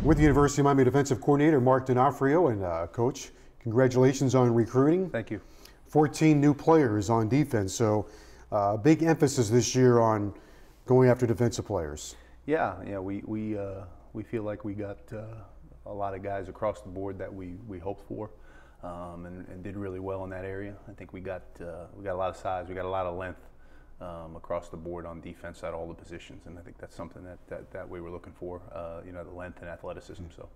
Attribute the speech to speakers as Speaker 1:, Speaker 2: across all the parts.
Speaker 1: With the University of Miami defensive coordinator Mark D'Onofrio, and Coach, congratulations on recruiting.
Speaker 2: Thank you.
Speaker 1: 14 new players on defense, so big emphasis this year on going after defensive players.
Speaker 2: Yeah, we feel like we got a lot of guys across the board that we hoped for, and did really well in that area. I think we got a lot of size, we got a lot of length across the board on defense at all the positions, and I think that's something that we were looking for. The length and athleticism. So,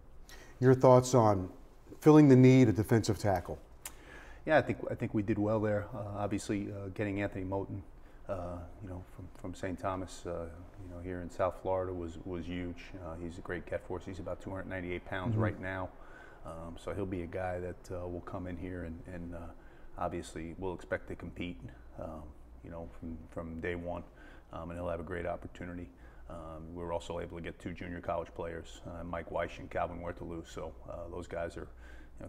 Speaker 1: your thoughts on filling the need at defensive tackle?
Speaker 2: Yeah, I think we did well there. Obviously, getting Anthony Moten, from St. Thomas, here in South Florida was huge. He's a great get for us. He's about 298 pounds right now, so he'll be a guy that will come in here and obviously we'll expect to compete. From day one, and he'll have a great opportunity. We were also able to get 2 junior college players, Mike Weish and Calvin Wertelou. So those guys are,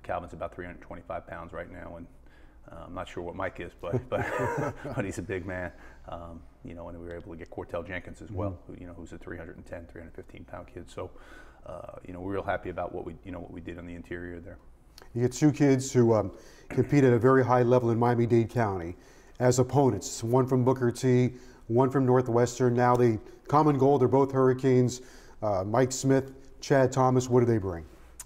Speaker 2: Calvin's about 325 pounds right now, and I'm not sure what Mike is, but but he's a big man. And we were able to get Cortell Jenkins as well, who's a 310, 315 pound kid. So we're real happy about what we did on the interior there.
Speaker 1: You get 2 kids who compete at a very high level in Miami-Dade County as opponents, one from Booker T, one from Northwestern. Now the common goal, they're both Hurricanes. Mike Smith, Chad Thomas, what do they bring?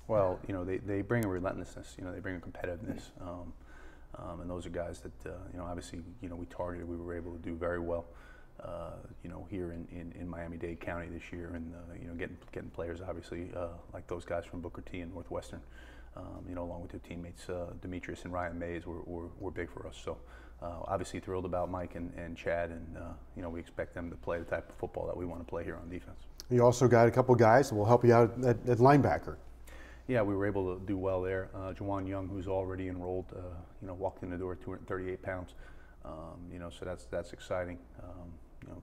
Speaker 2: Well, they bring a relentlessness, they bring a competitiveness. And those are guys that, obviously, we targeted, we were able to do very well, here in Miami-Dade County this year, and, getting players, obviously, like those guys from Booker T and Northwestern, along with their teammates, Demetrius and Ryan Mays were big for us. So, obviously thrilled about Mike and Chad, and we expect them to play the type of football that we want to play here on defense. You
Speaker 1: also got a couple guys that will help you out at linebacker.
Speaker 2: Yeah, we were able to do well there. Juwan Young, who's already enrolled, walked in the door at 238 pounds. So that's exciting.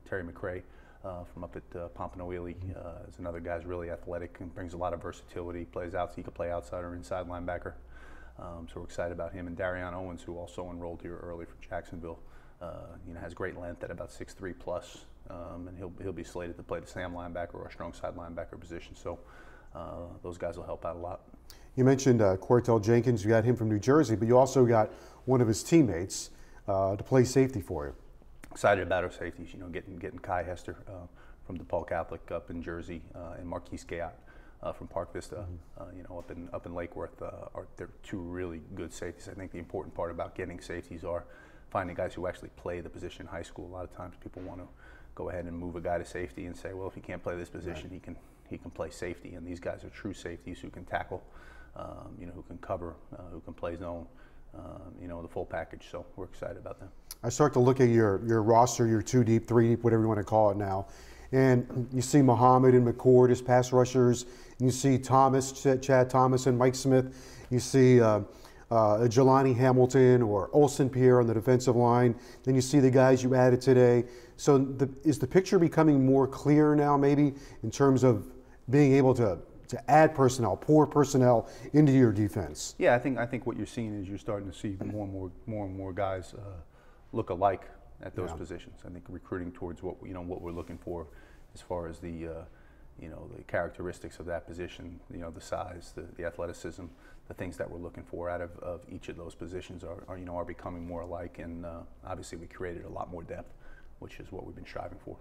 Speaker 2: Terry McRae from up at Pompano Wheelie is another guy who's really athletic and brings a lot of versatility. Plays out, so he could play outside or inside linebacker. So we're excited about him. And Darian Owens, who also enrolled here early from Jacksonville, has great length at about 6'3 plus, and he'll be slated to play the Sam linebacker or strong side linebacker position. So those guys will help out a lot.
Speaker 1: You mentioned Cortell Jenkins. You got him from New Jersey, but you also got one of his teammates to play safety for you.
Speaker 2: Excited about our safeties. Getting Kai Hester from DePaul Catholic up in Jersey, and Marquise Gayot from Park Vista, up in Lake Worth. They're 2 really good safeties. I think the important part about getting safeties are finding guys who actually play the position in high school. A lot of times people want to go ahead and move a guy to safety and say, well, if he can't play this position, he can play safety. And these guys are true safeties who can tackle, who can cover, who can play zone, the full package. So we're excited about that.
Speaker 1: I start to look at your roster, your 2 deep, 3 deep, whatever you want to call it now. And you see Muhammad and McCord as pass rushers. And you see Thomas, Chad Thomas and Mike Smith. You see Jelani Hamilton or Olsen Pierre on the defensive line. Then you see the guys you added today. So is the picture becoming more clear now, maybe, in terms of being able to add personnel, pour personnel into your defense?
Speaker 2: Yeah, I think what you're seeing is you're starting to see more and more guys look alike at those positions. I think recruiting towards what we're looking for, as far as the the characteristics of that position, the size, the athleticism, the things that we're looking for out of each of those positions are becoming more alike, and obviously we created a lot more depth, which is what we've been striving for.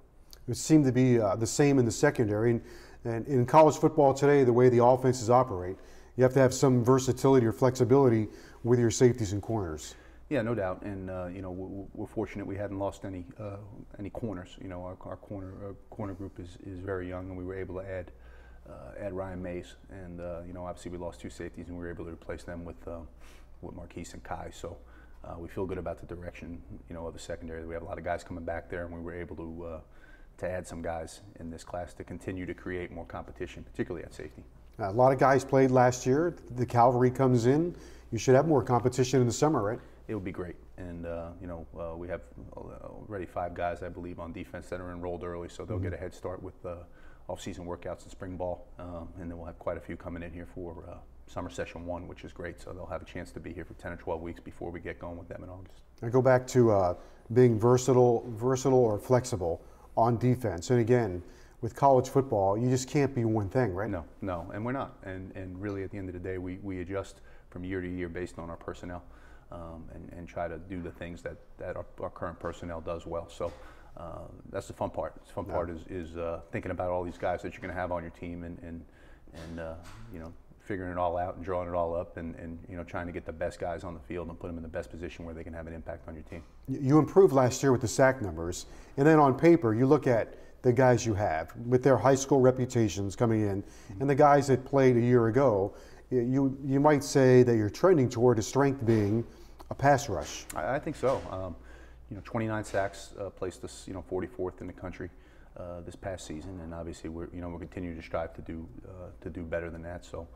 Speaker 1: It seemed to be the same in the secondary, and in college football today, the way the offenses operate, you have to have some versatility or flexibility with your safeties and corners.
Speaker 2: Yeah, no doubt, and we're fortunate we hadn't lost any corners. Our corner group is very young, and we were able to add Ryan Mays, and obviously we lost 2 safeties, and we were able to replace them with Marquise and Kai. So we feel good about the direction of the secondary. We have a lot of guys coming back there, and we were able to add some guys in this class to continue to create more competition, particularly at safety.
Speaker 1: A lot of guys played last year. The cavalry comes in. You should have more competition in the summer, right?
Speaker 2: It would be great, and we have already 5 guys, I believe, on defense that are enrolled early, so they'll get a head start with off-season workouts and spring ball, and then we'll have quite a few coming in here for summer session 1, which is great. So they'll have a chance to be here for 10 or 12 weeks before we get going with them in August.
Speaker 1: I go back to being versatile or flexible on defense, and again, with college football, you just can't be one thing, right?
Speaker 2: No, no, and we're not. And really, at the end of the day, we adjust from year to year based on our personnel, and try to do the things that our current personnel does well. So that's the fun part. The fun part is thinking about all these guys that you're going to have on your team, and you know, figuring it all out and drawing it all up, and you know, trying to get the best guys on the field and put them in the best position where they can have an impact on your team.
Speaker 1: You improved last year with the sack numbers, and then on paper, you look at the guys you have with their high school reputations coming in, and the guys that played a year ago. You might say that you're trending toward a strength being a pass rush.
Speaker 2: I think so. You know, 29 sacks placed us, you know, 44th in the country this past season, and obviously we're continuing to strive to do better than that. So,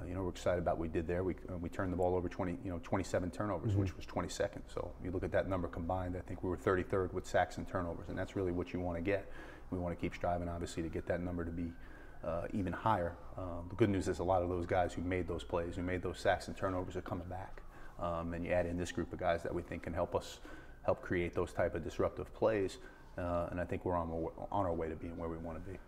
Speaker 2: you know, we're excited about what we did there. We turned the ball over 27 turnovers, which was 22nd. So you look at that number combined, I think we were 33rd with sacks and turnovers, and that's really what you want to get. We want to keep striving, obviously, to get that number to be even higher. The good news is a lot of those guys who made those plays, who made those sacks and turnovers, are coming back. And you add in this group of guys that we think can help create those type of disruptive plays, and I think we're on our way to being where we want to be.